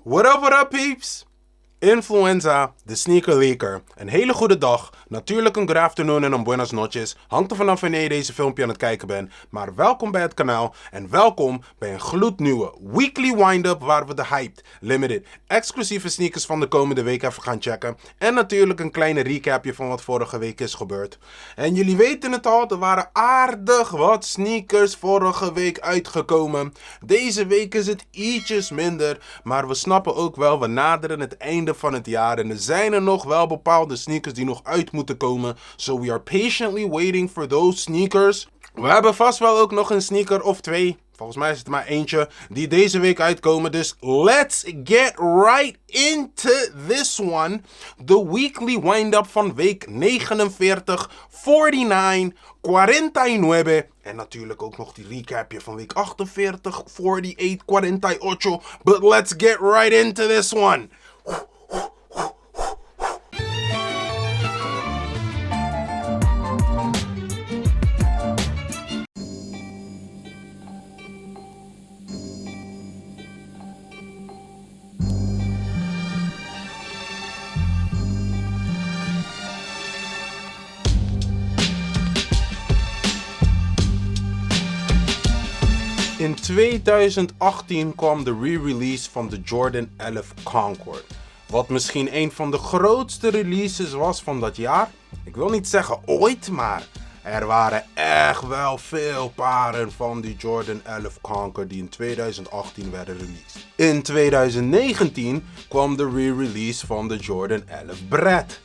What up peeps? Influenza, TheSneakerLeaker. Een hele goede dag, natuurlijk een good afternoon en een buenas noches. Hangt er vanaf wanneer je deze filmpje aan het kijken bent. Maar welkom bij het kanaal en welkom bij een gloednieuwe Weekly Windup waar we de hyped, limited, exclusieve sneakers van de komende week even gaan checken. En natuurlijk een kleine recapje van wat vorige week is gebeurd. En jullie weten het al, er waren aardig wat sneakers vorige week uitgekomen. Deze week is het ietsjes minder, maar we snappen ook wel, we naderen het einde van het jaar en er zijn er nog wel bepaalde sneakers die nog uit moeten komen. So we are patiently waiting for those sneakers. We hebben vast wel ook nog een sneaker of twee, volgens mij is het maar eentje, die deze week uitkomen. Dus let's get right into this one. De Weekly Windup van week 49, 49, 49. En natuurlijk ook nog die recapje van week 48, 48, 48. But let's get right into this one. In 2018 kwam de re-release van de Jordan 11 Concord. Wat misschien een van de grootste releases was van dat jaar. Ik wil niet zeggen ooit, maar er waren echt wel veel paren van die Jordan 11 Concord die in 2018 werden released. In 2019 kwam de re-release van de Jordan 11 Bread,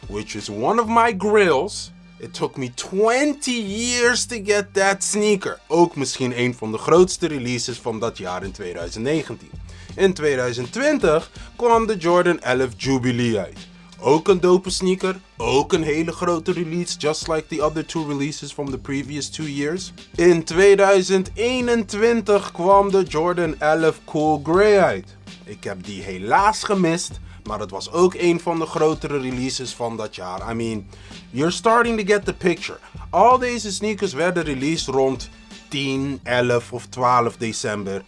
which is one of my grails. It took me 20 years to get that sneaker. Ook misschien een van de grootste releases van dat jaar in 2019. In 2020 kwam de Jordan 11 Jubilee uit. Ook een dope sneaker, ook een hele grote release, just like the other two releases from the previous 2 years. In 2021 kwam de Jordan 11 Cool Grey uit. Ik heb die helaas gemist, maar het was ook een van de grotere releases van dat jaar. I mean, you're starting to get the picture. Al deze sneakers werden released rond 10, 11 of 12 december.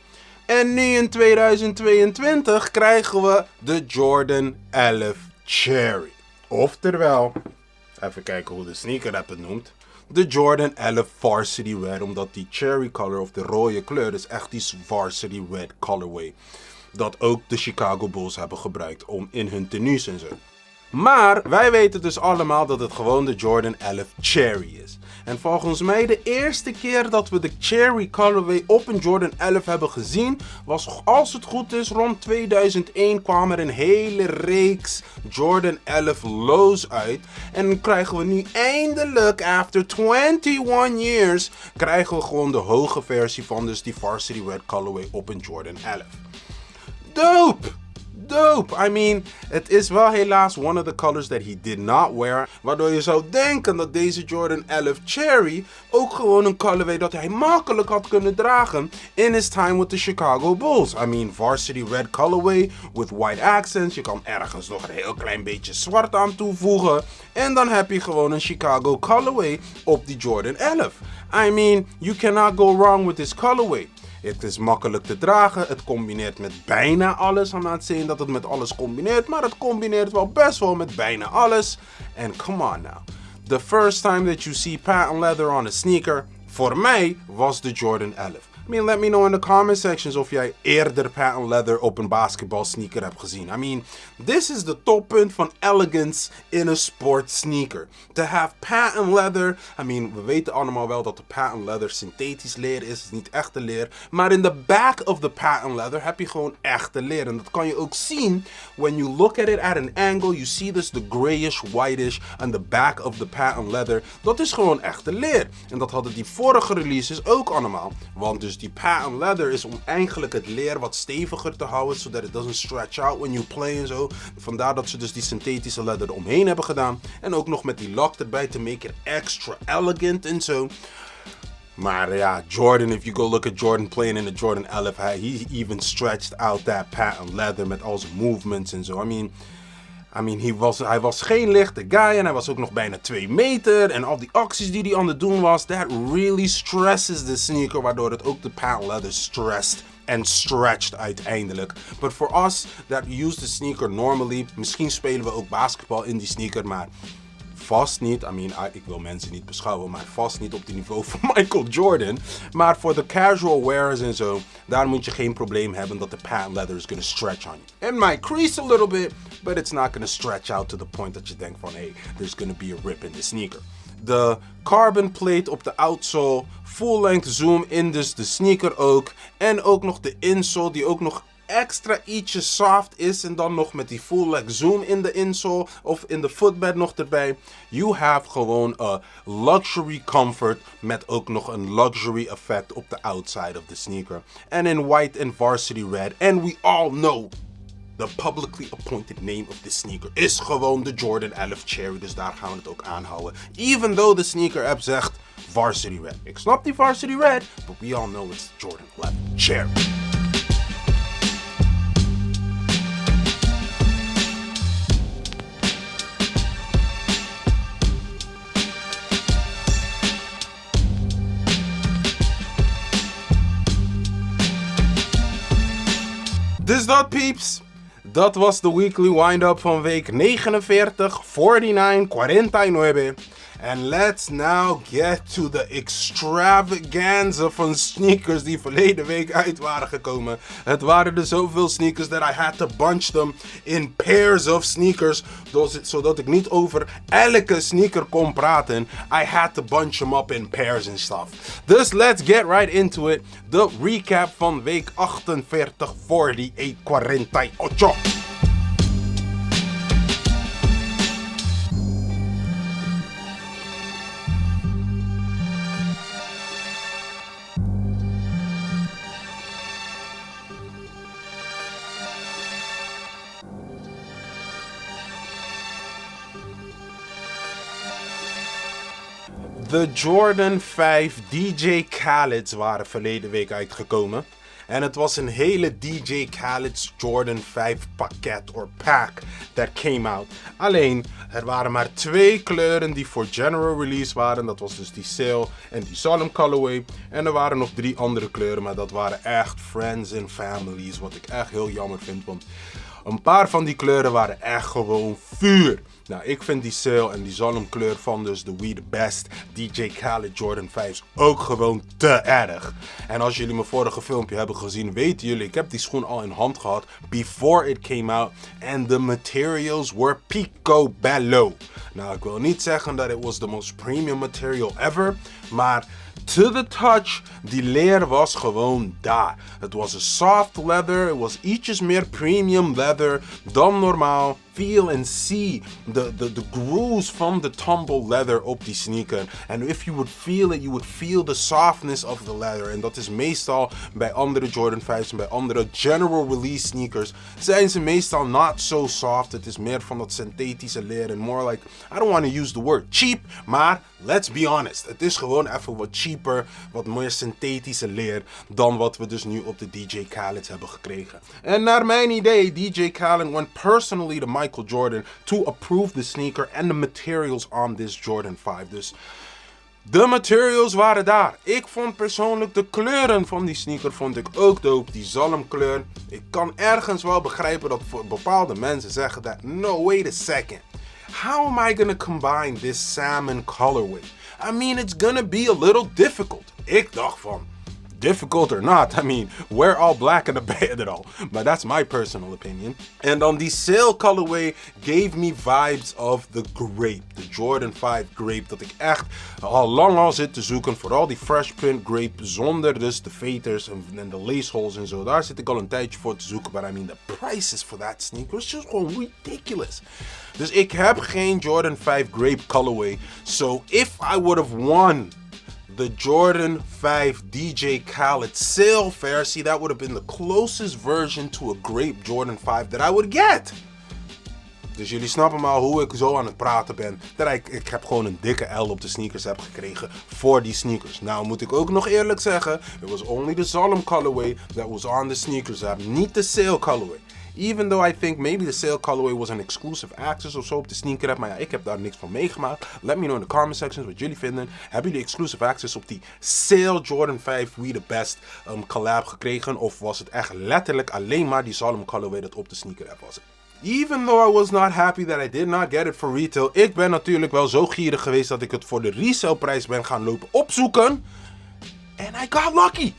En nu in 2022 krijgen we de Jordan 11 Cherry. Oftewel, even kijken hoe de sneaker app het noemt. De Jordan 11 Varsity Red, omdat die cherry color of de rode kleur is echt die Varsity Red colorway. Dat ook de Chicago Bulls hebben gebruikt om in hun tenues en zo. Maar wij weten dus allemaal dat het gewoon de Jordan 11 Cherry is. En volgens mij de eerste keer dat we de Cherry colorway op een Jordan 11 hebben gezien, was, als het goed is, rond 2001 kwam er een hele reeks Jordan 11 lows uit. En krijgen we nu eindelijk, after 21 years, krijgen we gewoon de hoge versie van dus die Varsity Red colorway op een Jordan 11. Dope! Dope! I mean, het is wel helaas one of the colors that he did not wear. Waardoor je zou denken dat deze Jordan 11 Cherry ook gewoon een colorway dat hij makkelijk had kunnen dragen in his time with the Chicago Bulls. I mean, Varsity Red colorway with white accents. Je kan ergens nog een heel klein beetje zwart aan toevoegen. En dan heb je gewoon een Chicago colorway op die Jordan 11. I mean, you cannot go wrong with this colorway. Het is makkelijk te dragen, het combineert met bijna alles. I'm not saying dat het met alles combineert, maar het combineert wel best wel met bijna alles. En come on now. The first time that you see patent leather on a sneaker, voor mij was de Jordan 11. I mean, let me know in the comment sections of jij eerder patent leather op een basketbal sneaker hebt gezien. I mean, this is the toppunt van elegance in een sport sneaker. To have patent leather, I mean, we weten allemaal wel dat de patent leather synthetisch leer is, het is niet echte leer. Maar in the back of the patent leather heb je gewoon echte leer. En dat kan je ook zien, when you look at it at an angle, you see this the grayish, whitish on the back of the patent leather. Dat is gewoon echte leer. En dat hadden die vorige releases ook allemaal. Want dus die patent leather is om eigenlijk het leer wat steviger te houden, zodat it doesn't stretch out when you play en zo. Vandaar dat ze dus die synthetische leather eromheen hebben gedaan. En ook nog met die lock erbij to make it extra elegant en zo. Maar ja, Jordan, if you go look at Jordan playing in the Jordan 11, he even stretched out that patent leather met al zijn movements en zo. I mean, hij was geen lichte guy en hij was ook nog bijna 2 meter. En al die acties die hij aan het doen was, that really stresses the sneaker, waardoor het ook de patent leather stressed and stretched uiteindelijk. But for us that use the sneaker normally, misschien spelen we ook basketbal in die sneaker, maar vast niet, ik wil mensen niet beschouwen, maar vast niet op het niveau van Michael Jordan. Maar voor de casual wearers en zo, daar moet je geen probleem hebben dat de patent leather is gonna stretch on you. It might crease a little bit, but it's not gonna stretch out to the point that je denkt van, hey, there's gonna be a rip in the sneaker. De carbon plate op de outsole, full length zoom in dus de sneaker ook. En ook nog de insole die ook nog extra ietsje soft is en dan nog met die full leg zoom in de insole of in de footbed nog erbij. You have gewoon een luxury comfort met ook nog een luxury effect op de outside of the sneaker. En in white and varsity red. And we all know the publicly appointed name of this sneaker is gewoon de Jordan 11 Cherry, dus daar gaan we het ook aanhouden. Even though de sneaker app zegt varsity red. Ik snap die varsity red, but we all know it's Jordan 11 Cherry. Dus dat peeps, dat was de Weekly Windup van week 49, 49. And let's now get to the extravaganza van sneakers die verleden week uit waren gekomen. Het waren er zoveel sneakers that I had to bunch them in pairs of sneakers. Zodat ik niet over elke sneaker kon praten. I had to bunch them up in pairs and stuff. Dus let's get right into it. De recap van week 48, 48. De Jordan 5 Dj Khaled's waren verleden week uitgekomen. En het was een hele Dj Khaled's Jordan 5 pakket or pack that came out. Alleen, er waren maar 2 kleuren die voor general release waren. Dat was dus die Sail en die Solemn colorway. En er waren nog 3 andere kleuren, maar dat waren echt friends and families. Wat ik echt heel jammer vind, want een paar van die kleuren waren echt gewoon vuur. Nou, ik vind die Sail en die Solemn kleur van dus de We The Best Dj Khaled Jordan 5's ook gewoon te erg. En als jullie mijn vorige filmpje hebben gezien, weten jullie, ik heb die schoen al in hand gehad before it came out. And the materials were picobello. Nou, ik wil niet zeggen dat it was the most premium material ever, maar to the touch, die leer was gewoon daar. Het was een soft leather, het was ietsjes meer premium leather dan normaal. Feel and see the grooves van de tumble leather op die sneaker. And if you would feel it, you would feel the softness of the leather. En dat is meestal bij andere Jordan 5's en bij andere general release sneakers zijn ze meestal not so soft. Het is meer van dat synthetische leer en more like, I don't want to use the word cheap, maar let's be honest. Het is gewoon even wat cheaper, wat meer synthetische leer dan wat we dus nu op de Dj Khaled hebben gekregen. En naar mijn idee, Dj Khaled went personally to Michael Jordan to approve the sneaker and the materials on this Jordan 5. Dus de materials waren daar. Ik vond persoonlijk de kleuren van die sneaker vond ik ook dope. Die zalmkleur. Ik kan ergens wel begrijpen dat voor bepaalde mensen zeggen dat, no, wait a second. How am I gonna combine this salmon colorway? I mean, it's gonna be a little difficult. Ik dacht van, difficult or not, I mean, we're all black in the bed at all. But that's my personal opinion. En dan die Sail colorway gave me vibes of the grape. De Jordan 5 grape. Dat ik echt al lang al zit te zoeken. Vooral die fresh print grape. Zonder dus de veters en de laceholes en zo. Daar zit ik al een tijdje voor te zoeken. But I mean, the prices for that sneaker is just gewoon ridiculous. Dus ik heb geen Jordan 5 grape colorway. So if I would have won the Jordan 5 Dj Khaled Sail versie, that would have been the closest version to a grape Jordan 5 that I would get. Dus jullie snappen maar hoe ik zo aan het praten ben. Dat ik heb gewoon een dikke L op de sneakers heb gekregen voor die sneakers. Nou moet ik ook nog eerlijk zeggen, it was only the Solemn colorway that was on the sneakers app, niet de Sail colorway. Even though I think maybe the sale colorway was een exclusive access of zo op de sneaker app. Maar ja, ik heb daar niks van meegemaakt. Let me know in de comment sections wat jullie vinden. Hebben jullie exclusive access op die sale Jordan 5 We The Best collab gekregen? Of was het echt letterlijk alleen maar die solemn colorway dat op de sneaker app was? Even though I was not happy that I did not get it for retail, ik ben natuurlijk wel zo gierig geweest dat ik het voor de resale prijs ben gaan lopen opzoeken. And I got lucky.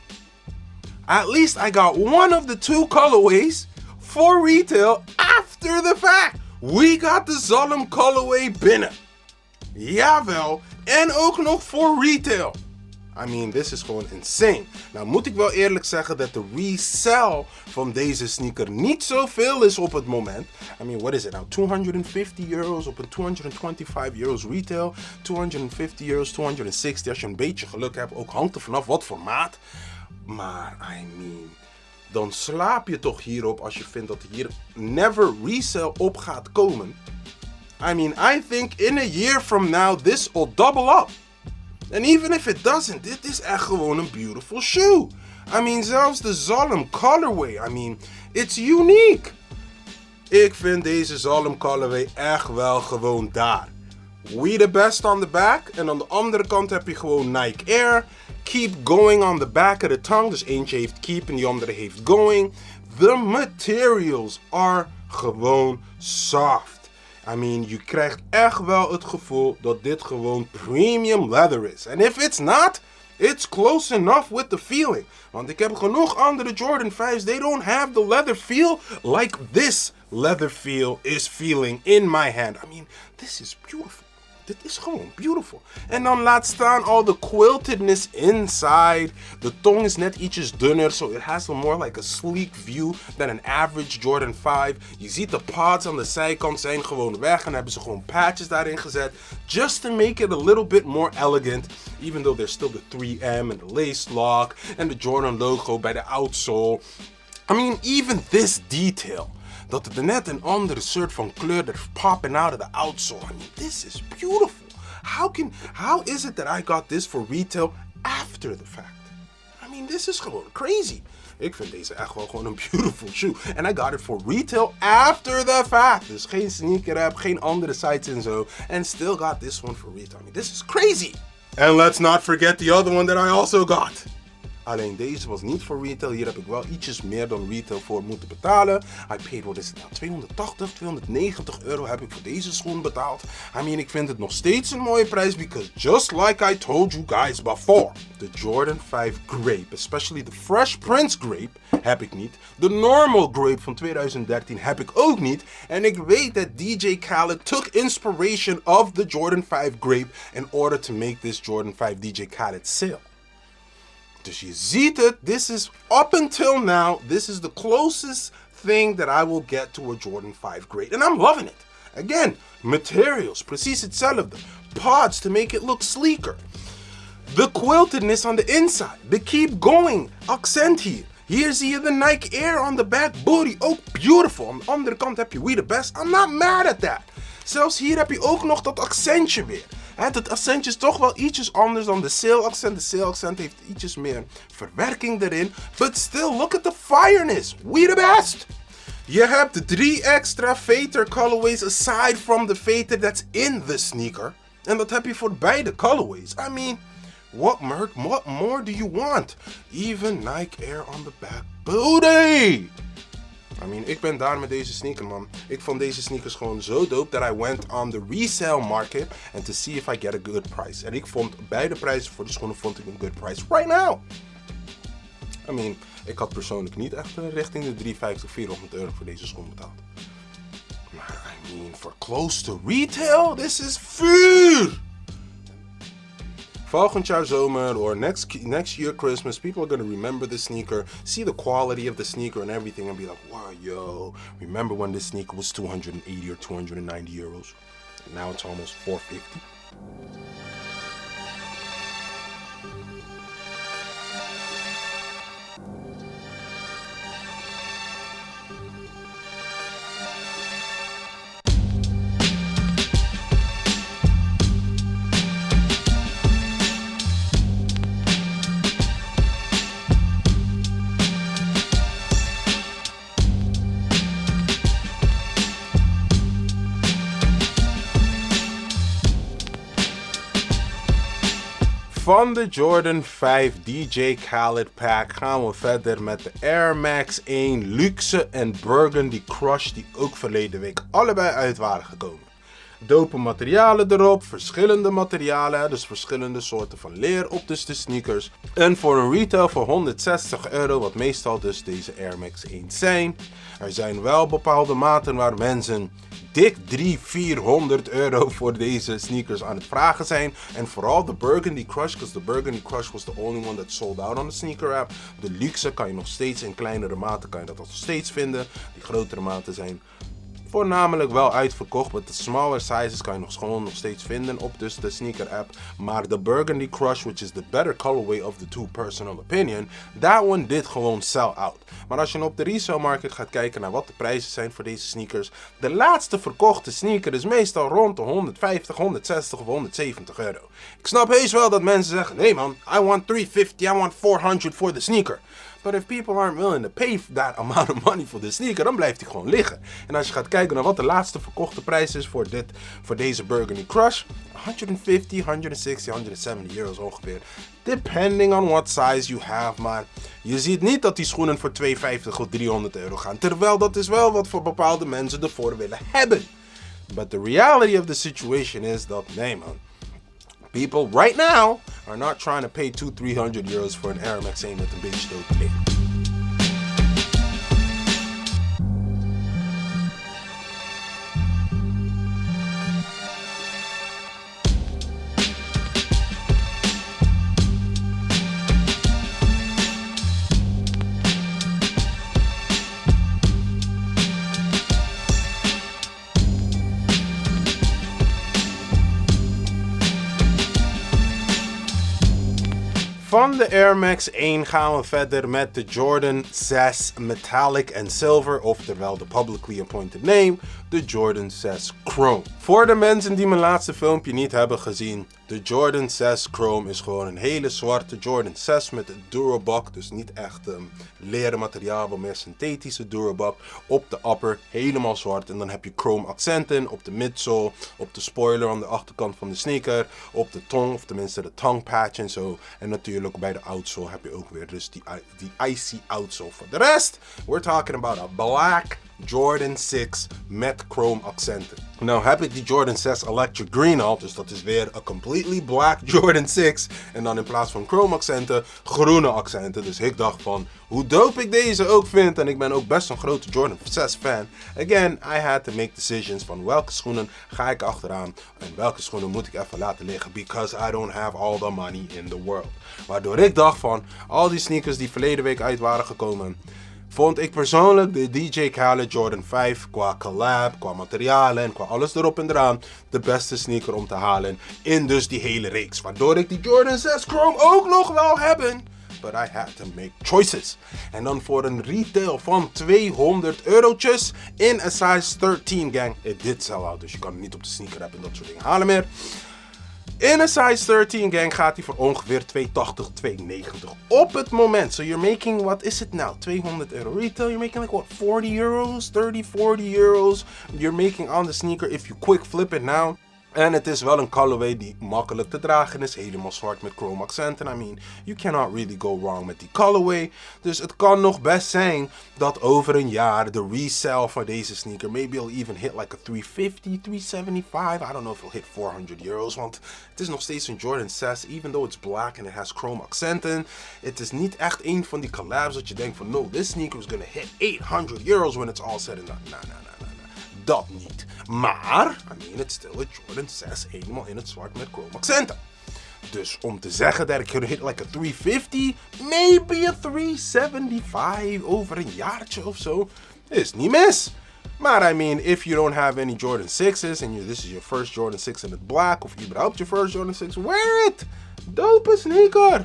At least I got one of the two colorways for retail after the fact. We got the solemn colorway binnen. Jawel, en ook nog voor retail. I mean, this is gewoon insane. Nou moet ik wel eerlijk zeggen dat de resell van deze sneaker niet zoveel is op het moment. I mean, what is it now? 250 euro's op een 225 euro's retail. 250 euro's, 260 als je een beetje geluk hebt. Ook hangt er vanaf wat voor maat. Maar, I mean, dan slaap je toch hierop als je vindt dat hier never resell op gaat komen. I mean, I think in a year from now, this will double up. And even if it doesn't, dit is echt gewoon een beautiful shoe. I mean, zelfs de solemn colorway, I mean, it's unique. Ik vind deze solemn colorway echt wel gewoon daar. We The Best on the back. En aan de andere kant heb je gewoon Nike Air. Keep going on the back of the tongue. Dus eentje heeft keep en die andere heeft going. The materials are gewoon soft. I mean, je krijgt echt wel het gevoel dat dit gewoon premium leather is. And if it's not, it's close enough with the feeling. Want ik heb genoeg andere Jordan 5's, they don't have the leather feel like this leather feel is feeling in my hand. I mean, this is beautiful. Dit is gewoon beautiful. En dan laat staan all the quiltedness inside. De tong is net ietsjes dunner, so it has a more like a sleek view than an average Jordan 5. Je ziet de pods aan de zijkant zijn gewoon weg en hebben ze gewoon patches daarin gezet. Just to make it a little bit more elegant. Even though there's still the 3M and the lace lock and the Jordan logo bij de outsole. I mean, even this detail. Dat het net een andere soort van kleur dat popping out of the outsole. I mean, this is beautiful. How is it that I got this for retail after the fact? I mean, this is gewoon crazy. Ik vind deze echt wel gewoon een beautiful shoe. And I got it for retail after the fact. Dus geen sneaker app, geen andere sites en zo. And still got this one for retail. I mean, this is crazy. And let's not forget the other one that I also got. Alleen deze was niet voor retail. Hier heb ik wel ietsjes meer dan retail voor moeten betalen. I paid, what is it nou, 280, 290 euro heb ik voor deze schoen betaald. I mean, ik vind het nog steeds een mooie prijs. Because just like I told you guys before. De Jordan 5 Grape, especially the Fresh Prince Grape, heb ik niet. De Normal Grape van 2013 heb ik ook niet. En ik weet dat DJ Khaled took inspiration of the Jordan 5 Grape in order to make this Jordan 5 DJ Khaled sale. Dus je ziet het, this is up until now, this is the closest thing that I will get to a Jordan 5 Grape. And I'm loving it. Again, materials, precies hetzelfde. Pods to make it look sleeker. The quiltedness on the inside. The keep going accent hier. Hier zie je de Nike Air on the back booty. Ook beautiful. Aan de andere kant heb je We The Best. I'm not mad at that. Zelfs hier heb je ook nog dat accentje weer. Het accentje is toch wel ietsjes anders dan de sale accent. De sale accent heeft ietsjes meer verwerking erin. But still, look at the fireness. We The Best. Je hebt 3 extra Vater colorways aside from the Vater that's in the sneaker. En dat heb je voor beide colorways. I mean, what more do you want? Even Nike Air on the back booty. I mean, ik ben daar met deze sneaker, man. Ik vond deze sneakers gewoon zo dope that I went on the resale market and to see if I get a good price. En ik vond beide prijzen voor de schoenen vond ik een good price right now. I mean, ik had persoonlijk niet echt richting de 350, 400 euro voor deze schoen betaald. Maar I mean, for close to retail, this is vuur! Volgend jaar zomer or next year Christmas, people are gonna remember the sneaker, see the quality of the sneaker and everything and be like, wow, yo, remember when this sneaker was 280 or 290 euros? And now it's almost 450. Van de Jordan 5 DJ Khaled pack gaan we verder met de Air Max 1 Luxe en Burgundy Crush, die ook verleden week allebei uit waren gekomen. Dope materialen erop, verschillende materialen, dus verschillende soorten van leer op dus de sneakers. En voor een retail voor €160, wat meestal dus deze Air Max 1 zijn. Er zijn wel bepaalde maten waar mensen dik €300-400 voor deze sneakers aan het vragen zijn. En vooral de Burgundy Crush, because the Burgundy Crush was the only one that sold out on the sneaker app. De Luxe kan je nog steeds in kleinere maten, kan je dat nog steeds vinden. Die grotere maten zijn voornamelijk wel uitverkocht, maar de smaller sizes kan je nog steeds vinden op dus de sneaker app. Maar de Burgundy Crush, which is the better colorway of the two personal opinion, that one did gewoon sell out. Maar als je op de resale market gaat kijken naar wat de prijzen zijn voor deze sneakers, de laatste verkochte sneaker is meestal rond de €150, €160 of €170. Ik snap heus wel dat mensen zeggen, nee man, I want $350, I want $400 voor de sneaker. But if people aren't willing to pay that amount of money voor de sneaker, dan blijft hij gewoon liggen. En als je gaat kijken naar wat de laatste verkochte prijs is voor deze Burgundy Crush, €150, €160, €170 ongeveer. Depending on what size you have, maar je ziet niet dat die schoenen voor €250 of €300 gaan. Terwijl dat is wel wat voor bepaalde mensen ervoor willen hebben. But the reality of the situation is dat, nee man, people right now are not trying to pay €200-300 for an Air Max 1 met een beetje dope leer. Van de Air Max 1 gaan we verder met de Jordan 6 Metallic en Silver, oftewel de publicly appointed name, de Jordan 6 Chrome. Voor de mensen die mijn laatste filmpje niet hebben gezien, de Jordan 6 Chrome is gewoon een hele zwarte Jordan 6 met een Durabak, dus niet echt leren materiaal, maar meer synthetische Durabak. Op de upper helemaal zwart en dan heb je chrome accenten op de midsole, op de spoiler aan de achterkant van de sneaker, op de tong, of tenminste de tongue patch en zo. En natuurlijk bij de outsole heb je ook weer dus die icy outsole. Voor de rest, we're talking about a black Jordan 6 met chrome accenten. Nou heb ik die Jordan 6 Electric Green al, dus dat is weer een completely black Jordan 6. En dan in plaats van chrome accenten, groene accenten. Dus ik dacht van, hoe dope ik deze ook vind, en ik ben ook best een grote Jordan 6 fan. Again, I had to make decisions van welke schoenen ga ik achteraan en welke schoenen moet ik even laten liggen, because I don't have all the money in the world. Waardoor ik dacht van, al die sneakers die verleden week uit waren gekomen, vond ik persoonlijk de DJ Khaled Jordan 5 qua collab, qua materialen en qua alles erop en eraan de beste sneaker om te halen in dus die hele reeks. Waardoor ik die Jordan 6 Chrome ook nog wel hebben. But I had to make choices. En dan voor een retail van €200 in een size 13 gang. It did sell out, dus je kan het niet op de sneaker app en dat soort dingen halen meer. In een size 13 gang gaat hij voor ongeveer $280, $290 op het moment. So you're making, what is it now? €200 retail. You're making like what, €40, 30, €40 you're making on the sneaker if you quick flip it now. En het is wel een colorway die makkelijk te dragen is. Helemaal zwart met chrome accenten. I mean, you cannot really go wrong met die colorway. Dus het kan nog best zijn dat over een jaar de resale van deze sneaker maybe it'll even hit like a $350, $375. I don't know if it'll hit €400. Want het is nog steeds een Jordan 6. Even though it's black and it has chrome accenten. Het is niet echt een van die collabs dat je denkt van no, this sneaker is gonna hit €800 when it's all said and done. Nah. Dat niet. Maar, I mean, it's still a Jordan 6 helemaal in het zwart met chrome accenten. Dus om te zeggen dat ik could hit like a $350, maybe a $375 over een jaartje of zo, is niet mis. Maar I mean, if you don't have any Jordan 6's and this is your first Jordan 6 in het black, of überhaupt your first Jordan 6, wear it! Dope sneaker!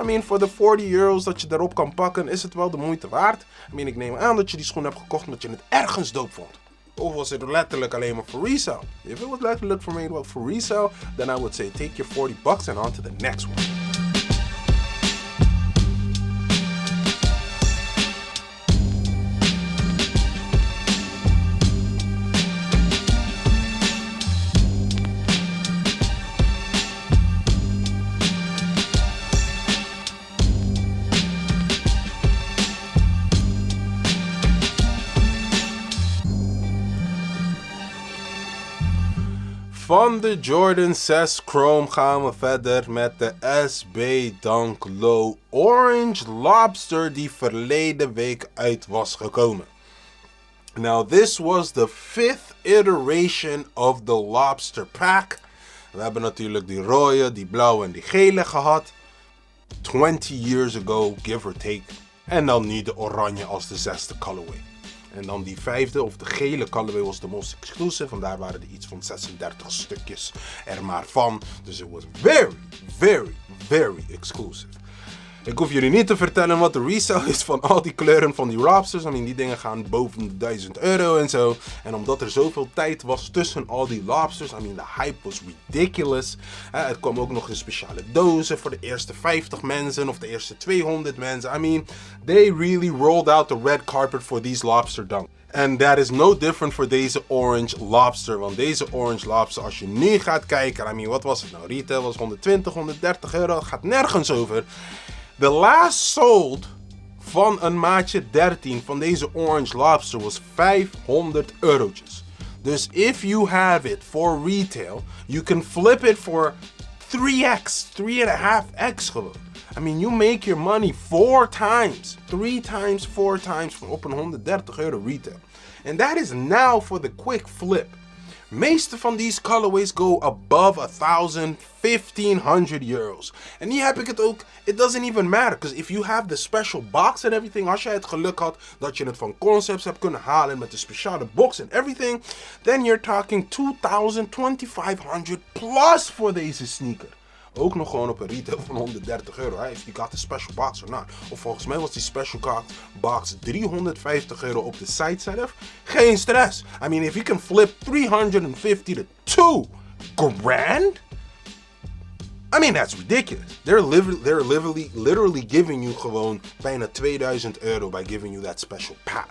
I mean, voor de €40 dat je daarop kan pakken, is het wel de moeite waard. I mean, ik neem aan dat je die schoen hebt gekocht omdat je het ergens dope vond. Of was het letterlijk alleen maar voor resale? If it was letterlijk for resale, then I would say take your $40 and on to the next one. Van de Jordan 6 Chrome gaan we verder met de SB Dunk Low Orange Lobster die verleden week uit was gekomen. Now this was the 5th iteration of the Lobster pack. We hebben natuurlijk die rode, die blauwe en die gele gehad. 20 years ago, give or take. En dan nu de oranje als de 6e colorway. En dan die 5e of de gele colorway was de most exclusive. En daar waren er iets van 36 stukjes er maar van. Dus it was very, very, very exclusive. Ik hoef jullie niet te vertellen wat de resale is van al die kleuren van die Lobsters. I mean, die dingen gaan boven de €1000 en zo. En omdat er zoveel tijd was tussen al die Lobsters, I mean, de hype was ridiculous. Het kwam ook nog in speciale dozen voor de eerste 50 mensen of de eerste 200 mensen. I mean, they really rolled out the red carpet for these Lobster Dunk. And that is no different voor deze Orange Lobster. Want deze Orange Lobster, als je nu gaat kijken, I mean, wat was het nou? Retail was €120, €130. Het gaat nergens over. The last sold van een maatje 13 van deze Orange Lobster was €500. Dus if you have it for retail, you can flip it for 3x, 3.5x gewoon. I mean, you make your money 4 times, 3 times, 4 times op een €130 retail. And that is now for the quick flip. Meeste van these colorways go above €1,000, €1,500. En hier heb ik het ook, it doesn't even matter, because if you have the special box and everything, als jij het geluk had dat je het van Concepts hebt kunnen halen met de speciale box and everything, then you're talking $2,000, $2,500 plus voor deze sneaker. Ook nog gewoon op een retail van €130, hè, if you got the special box or not. Of volgens mij was die special box €350 op de site zelf. Geen stress. I mean, if you can flip 350 to $2,000, I mean, that's ridiculous. They're literally giving you gewoon bijna €2,000 by giving you that special pack.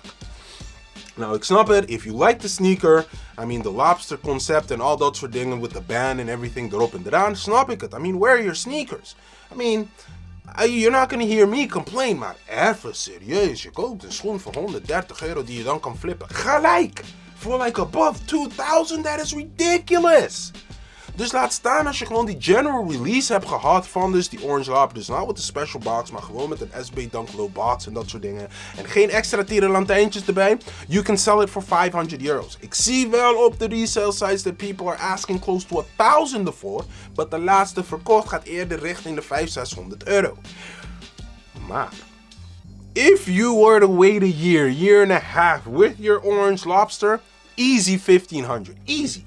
Nou, ik snap het. If you like the sneaker, I mean, the Lobster concept en al dat soort dingen with the band and everything erop en eraan, snap ik het. I mean, wear your sneakers. I mean, you're not gonna hear me complain, maar even serieus. Je koopt een schoen voor €130 die je dan kan flippen. Gelijk! For like above 2,000, that is ridiculous! Dus laat staan als je gewoon die general release hebt gehad van dus die Orange Lobster. Dus nou met de special box, maar gewoon met een SB Dunk Low box en dat soort dingen. En geen extra tierenlantijntjes erbij. You can sell it for €500. Ik zie wel op de resale sites that people are asking close to $1,000 ervoor. Maar de laatste verkocht gaat eerder richting de €500, €600. Maar if you were to wait a year and a half with your Orange Lobster, easy $1,500. Easy.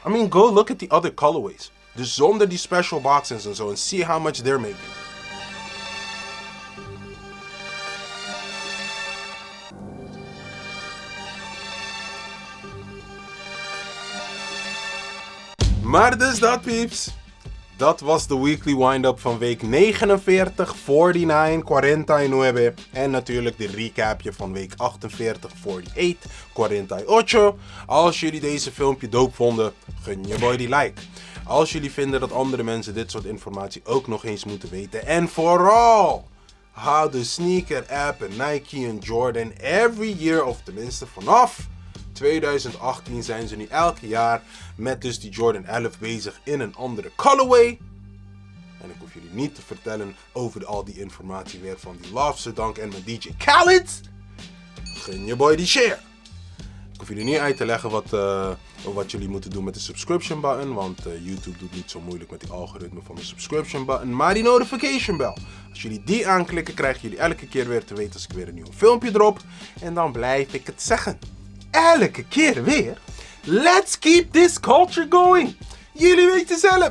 I mean, go look at the other colorways. Dus zonder die special boxes en zo. And see how much they're making. Maar dus dat, peeps. Dat was de Weekly Windup van week 49, 49. En natuurlijk de recapje van week 48, 48. Als jullie deze filmpje dope vonden, gun je boy die like. Als jullie vinden dat andere mensen dit soort informatie ook nog eens moeten weten. En vooral, how de sneaker app en Nike en Jordan every year, of tenminste vanaf 2018 zijn ze nu elke jaar met dus die Jordan 11 bezig in een andere colorway. En ik hoef jullie niet te vertellen over al die informatie weer van die Lobster Dunk en met DJ Khaled. Gun je boy die share. Ik hoef jullie niet uit te leggen wat jullie moeten doen met de subscription button. Want YouTube doet niet zo moeilijk met die algoritme van de subscription button. Maar die notification bell. Als jullie die aanklikken, krijgen jullie elke keer weer te weten als ik weer een nieuw filmpje drop. En dan blijf ik het zeggen. Elke keer weer. Let's keep this culture going. Jullie weten zelf.